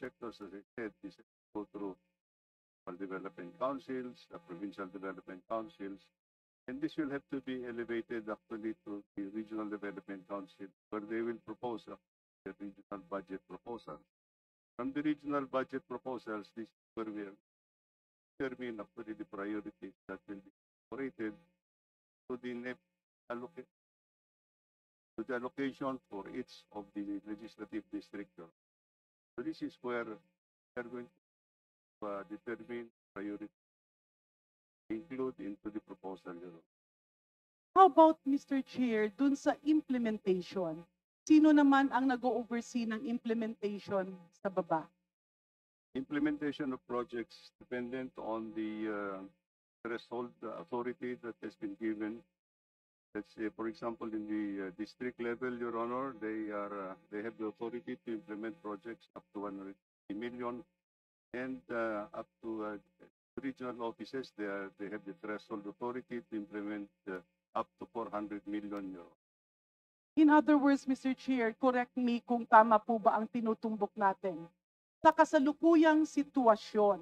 sectors, as I said, this go through development councils, provincial development councils, and this will have to be elevated actually to the regional development council, where they will propose the regional budget proposal. From the regional budget proposals, this is where we have determined actually the priorities that will be incorporated to the to the allocation for each of the legislative districts. So this is where we are going to determine priority include into the proposal. How about, Mr. Chair, dun sa implementation? Sino naman ang nag-oversee ng implementation sa baba? Implementation of projects dependent on the threshold authority that has been given. Let's say, for example, in the district level, Your Honor, they have the authority to implement projects up to 150 million, and up to regional offices, they have the threshold authority to implement up to 400 million euro. In other words, Mr. Chair, correct me kung tama po ba ang tinutumbok natin. Sa kasalukuyang sitwasyon,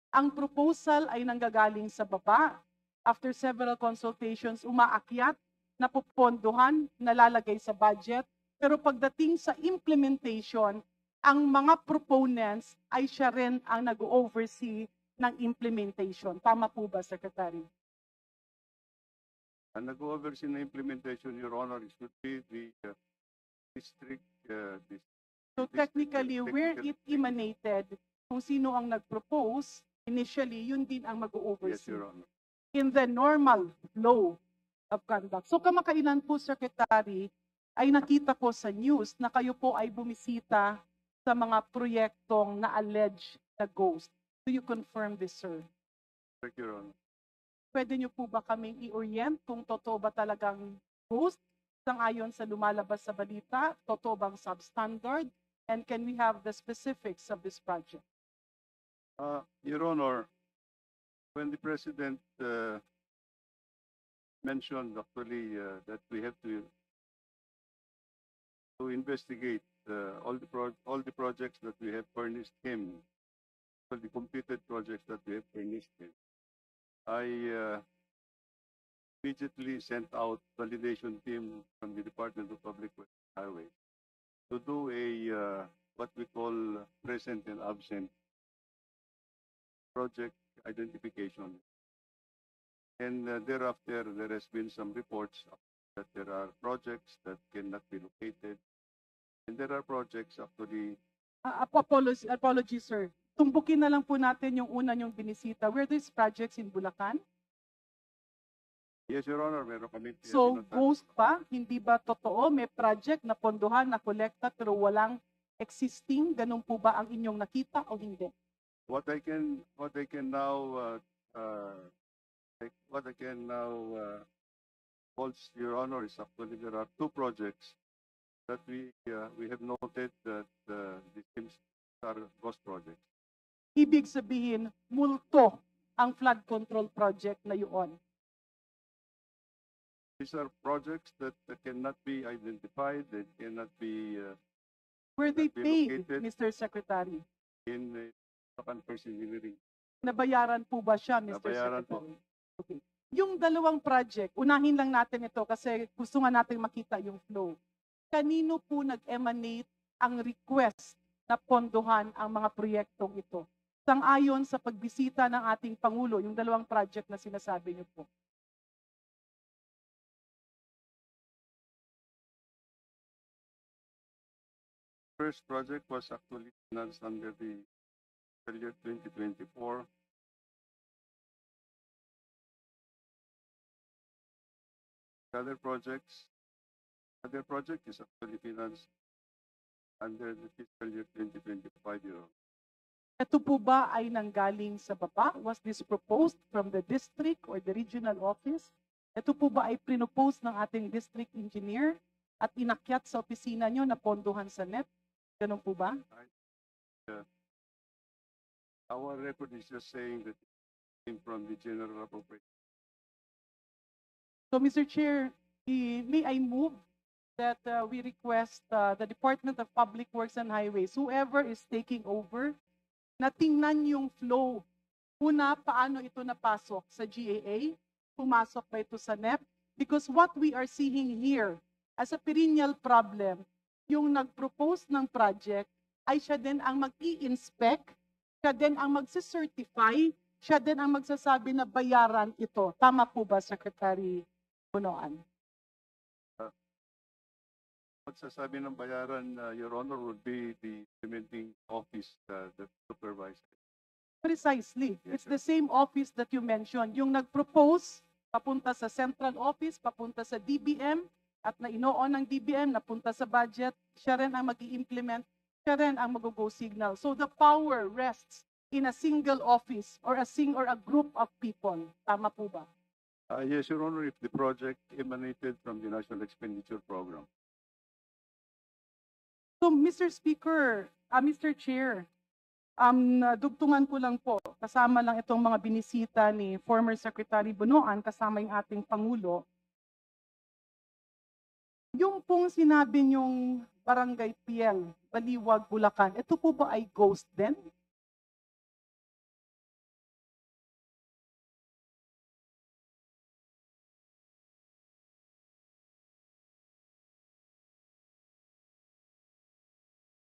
ang proposal ay nanggagaling sa baba. After several consultations, umaakyat, napupondohan, nalalagay sa budget. Pero pagdating sa implementation, ang mga proponents ay siya rin ang nag-oversee ng implementation. Tama po ba, Secretary? Ang nag-oversee ng implementation, Your Honor, it should be the district. So technically, where it emanated, kung sino ang nag-propose, initially, yun din ang Yes, mag-oversee. Your Honor. In the normal flow of conduct. So kamakailan po, Secretary, ay nakita ko sa news na kayo po ay bumisita sa mga proyektong na alleged na ghost. Do you confirm this, sir? Correct, Your Honor. Pwede niyo po ba kaming i-orient kung totoo ba talagang ghost? Sang-ayon sa lumalabas sa balita, totoo bang substandard? And can we have the specifics of this project? Your Honor, when the President mentioned actually that we have to investigate all the projects that we have furnished him, all the completed projects that we have furnished him, I immediately sent out validation team from the Department of Public Works and Highways to do a what we call present and absent project identification. And thereafter, there has been some reports that there are projects that cannot be located, and there are projects actually. Apologies, sir. Tumbukin na lang po natin yung una niyong binisita. Were these projects in Bulacan? Yes, Your Honor, meron kami. So, ghost pa? Hindi ba totoo? May project na pondohan, na kolekta, pero walang existing? Ganun po ba ang inyong nakita o hindi? What I can now false, Your Honor, is actually there are two projects that we have noted that the teams are ghost projects. Ibig sabihin, multo ang flood control project na yun. These are projects that cannot be identified, that cannot be Were they be paid, located Mr. Secretary? in first engineering. Nabayaran po ba siya, Mr. Nabayaran Secretary? Okay. Yung dalawang project, unahin lang natin ito kasi gusto nga natin makita yung flow. Kanino po nag-emanate ang request na pondohan ang mga proyektong ito? Sang-ayon sa pagbisita ng ating Pangulo, yung dalawang project na sinasabi niyo po. First project was actually financed under the year 2024. Other project is actually financed under the fiscal year 2025 year. Ito po ba ay nanggaling sa baba? Was this proposed from the district or the regional office? Ito po ba ay pinopose ng ating district engineer at inakyat sa opisina nyo na pondohan sa NEP? Ganun po ba? Our record is just saying that it came from the general appropriation. So, Mr. Chair, may I move that we request the Department of Public Works and Highways, whoever is taking over, na tingnan yung flow. Una, paano ito napasok sa GAA? Pumasok ba ito sa NEP? Because what we are seeing here as a perennial problem, yung nag-propose ng project ay siya din ang mag-i-inspect, siya din ang magsicertify, siya din ang magsasabi na bayaran ito. Tama po ba, Secretary Bunoan? Magsasabi ng bayaran, Your Honor, would be the implementing office that supervises. Precisely. Yes, It's the same office that you mentioned. Yung nag-propose, papunta sa central office, papunta sa DBM, at na inoon ng DBM, napunta sa budget, siya rin ang mag-i-implement, siya rin ang mag-go signal. So the power rests in a single office or a group of people. Tama po ba? Yes, Your Honor, if the project emanated from the National Expenditure Program. So Mr. Speaker, Mr. Chair, dugtungan ko lang po, kasama lang itong mga binisita ni former Secretary Bunoan, kasama yung ating Pangulo. Yung pong sinabi niyong Barangay PL, Baliwag, Bulacan, ito po ba ay ghost din?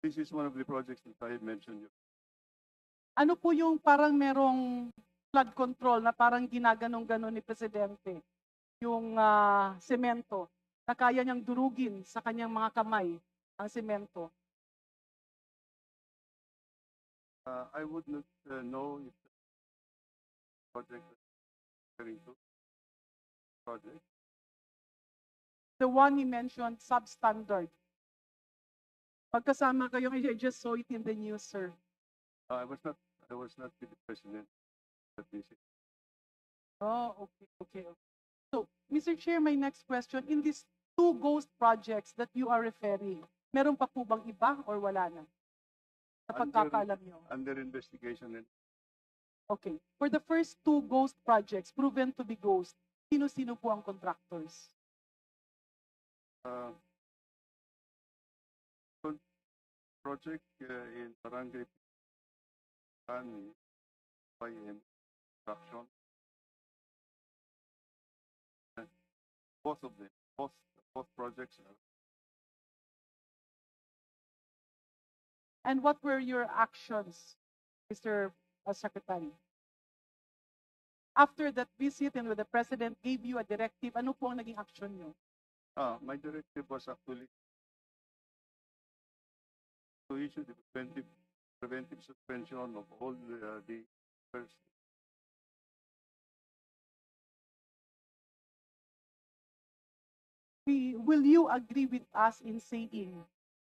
This is one of the projects that I mentioned. Ano po yung parang merong flood control na parang ginaganong-ganon ni Presidente? Yung semento na kaya niyang durugin sa kanyang mga kamay ang semento. I would not know if the project that you're referring to project. The one he mentioned, substandard. Pagkasama kayo, I just saw it in the news, sir. I was not with the President that visit. Oh, okay. So, Mr. Chair, my next question, in these two ghost projects that you are referring, meron pa po bang iba or wala na? Sa pagkakaalam niyo. Under investigation. And Okay. For the first two ghost projects, proven to be ghost, sino-sino po ang contractors? project in Barangay Pani, YM construction. Both of them, both projects are. And what were your actions, Mr. Secretary? After that visit and when the President gave you a directive, ano po ang naging action niyo? My directive was actually to issue the preventive suspension of all the first. Will you agree with us in saying,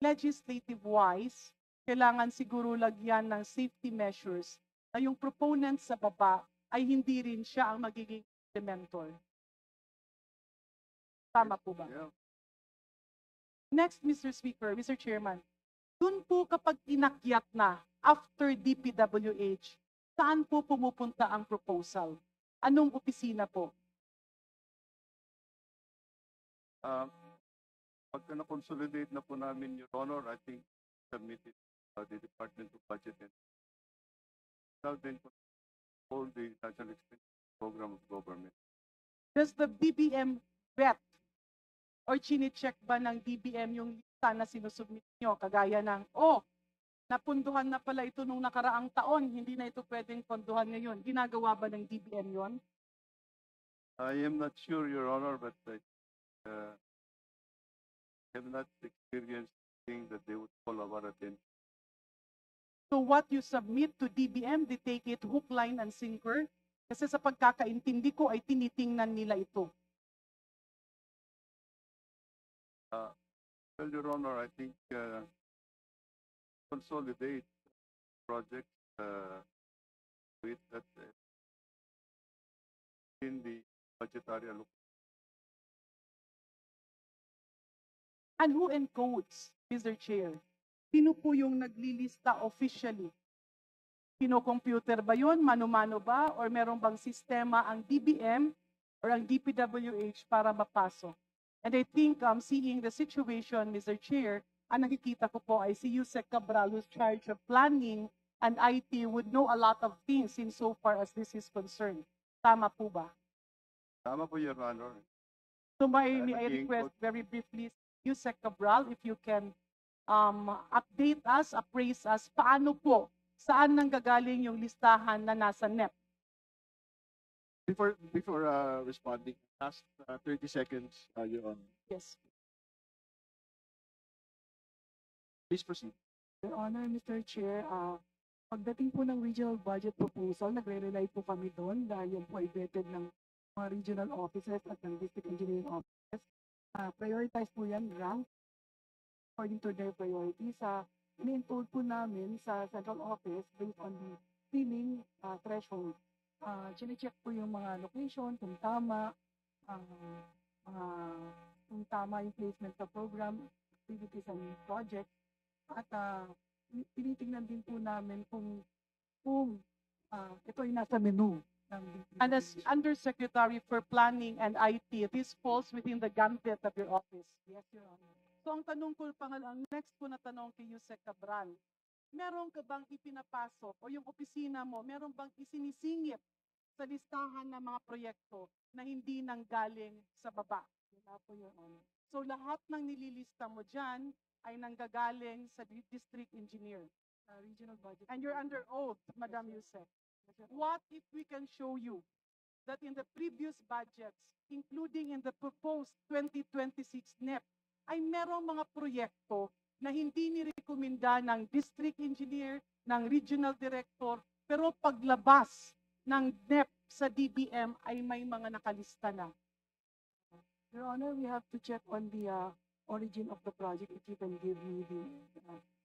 legislative-wise, kailangan siguro lagyan ng safety measures na yung proponent sa baba ay hindi rin siya ang magiging implementer? Tama po ba? Yeah. Next, Mr. Speaker, Mr. Chairman, dun po kapag inakyat na after DPWH, saan po pumupunta ang proposal? Anong opisina po? Pagka na-consolidate na po namin, Your Honor, I think submitted the Department of Budget and now then all the National Expenditure Program of Government. Does the DBM vet or chine-check ba ng DBM yung lista na sinusubmit nyo? Kagaya ng, napunduhan na pala ito nung nakaraang taon, hindi na ito pwedeng ponduhan ngayon. Ginagawa ba ng DBM yon? I am not sure, Your Honor, but I have not experienced things that they would call our attention. So what you submit to DBM, they take it hook, line, and sinker? Kasi sa pagkakaintindi ko ay tinitingnan nila ito. Well, Your Honor, I think consolidate projects with that in the budgetary allocation. And who encodes, Mr. Chair? Sino po yung naglilista officially? Kino-computer ba yun? Mano-mano ba? Or meron bang sistema ang DBM or ang DPWH para mapasok? And I think seeing the situation, Mr. Chair, ang nakikita ko po ay si Yusek Cabral, who's charged of planning and IT, would know a lot of things in so far as this is concerned. Tama po ba? Tama po, Your Honor. So may I Naging request very briefly, Yusek Cabral, if you can update us, appraise us, paano po, saan nanggagaling yung listahan na nasa NEP? Before responding, last 30 seconds, Your Honor. Yes. Please proceed. Your Honor, Mr. Chair, pagdating po ng regional budget proposal, nagre-rely po kami doon dahil yan po ay vetted ng mga regional offices at ng district engineering offices. Prioritize po yan, rank, according to their priorities. Ini-include po namin sa central office based on the ceiling threshold. Chine-check po yung mga location, kung tama, kung tama yung placement sa program, activities and projects. At tinitingnan din po namin kung ito ay nasa menu ng And as Undersecretary for Planning and IT, this falls within the gambit of your office. Yes, Your Honor. So ang tanong ko ang next ko na tanong kay Yusek Cabral, meron ka bang ipinapasok o yung opisina mo, meron bang isinisingit sa listahan ng mga proyekto na hindi nanggaling sa baba? Wala po, Your Honor. So lahat ng nililista mo dyan ay nanggagaling sa district engineer. Regional budget. And you're under oath, Madam Yusek. What if we can show you that in the previous budgets, including in the proposed 2026 NEP, ay merong mga proyekto na hindi nirekomenda ng district engineer, ng regional director, pero paglabas ng NEP sa DBM ay may mga nakalista na. Your Honor, we have to check on the origin of the project if you can give me the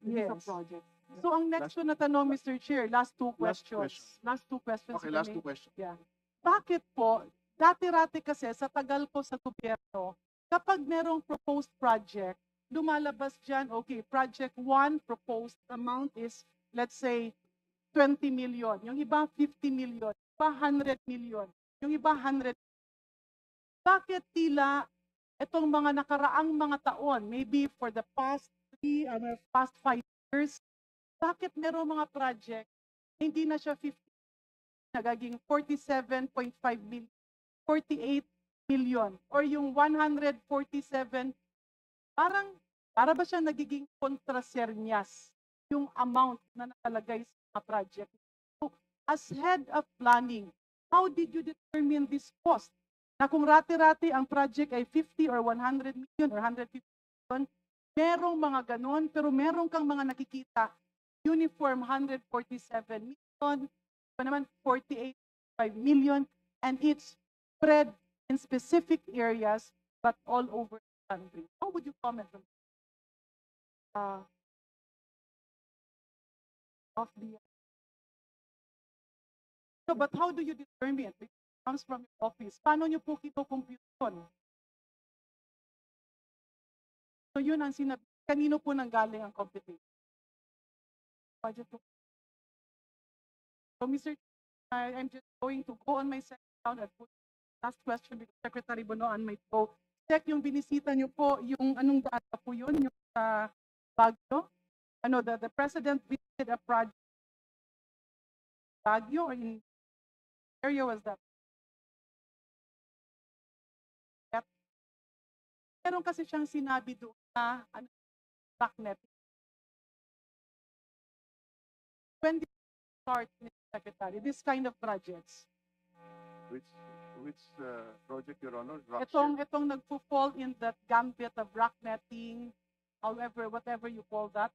list of Yes. projects. So ang next ko na tanong, Mr. Chair, last two questions. question. Last two questions. Okay, if I last may. two questions. Bakit po, dati-rati kasi sa tagal ko sa gobyerno, kapag merong proposed project, lumalabas dyan, okay, project 1 proposed amount is, let's say, 20 million. Yung iba, 50 million. Yung iba, 100 million. Yung iba, 100. Bakit tila itong mga nakaraang mga taon, maybe for the past 5 years, bakit merong mga project, hindi na siya 50, nagaging 47.5 million, 48 million, or yung 147, para ba siya nagiging kontrasernyas yung amount na nakalagay sa mga project? So, as head of planning, how did you determine this cost? Na kung rati-rati ang project ay 50 or 100 million or 150 million, merong mga ganon, pero merong kang mga nakikita, uniform 147 million, pa naman 48.5 million, and it's spread in specific areas but all over the country. How would you comment on Of the so, but how do you determine it? It comes from your office. Paano nyo po compute yun? So yun ang sinabi. Kanino po nanggaling ang computation? budget pro- So, Mr. I'm just going to go on my second round and put last question because Secretary Bonoan might go. Check yung binisita nyo po, yung anong data po yun, yung sa Baguio. Ano, the President visited a project Baguio or in area was that? Yep. Meron kasi siyang sinabi doon na ano, BACnet. When did it start, Mr. Secretary, this kind of projects? Which project, Your Honor? Rock Itong nagpo-fall in that gambit of rock netting, however, whatever you call that.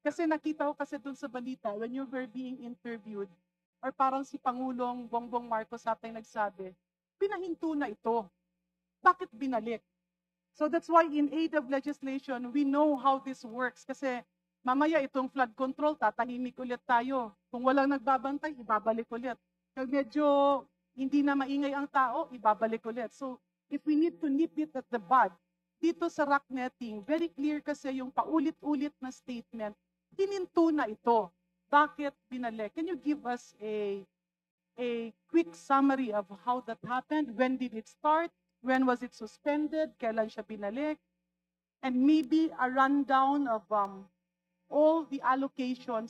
Kasi nakita ko kasi dun sa balita, when you were being interviewed, or parang si Pangulong Bongbong Marcos atay nagsabi, pinahinto na ito. Bakit binalik? So that's why in aid of legislation, we know how this works. Kasi mamaya itong flood control, tatahimik ulit tayo. Kung walang nagbabantay, ibabalik ulit. Pag medyo hindi na maingay ang tao, ibabalik ulit. So if we need to nip it at the bud, dito sa rock netting, very clear kasi yung paulit-ulit na statement, hininto na ito. Bakit binalik? Can you give us a quick summary of how that happened? When did it start? When was it suspended? Kailan siya binalik? And maybe a rundown of all the allocations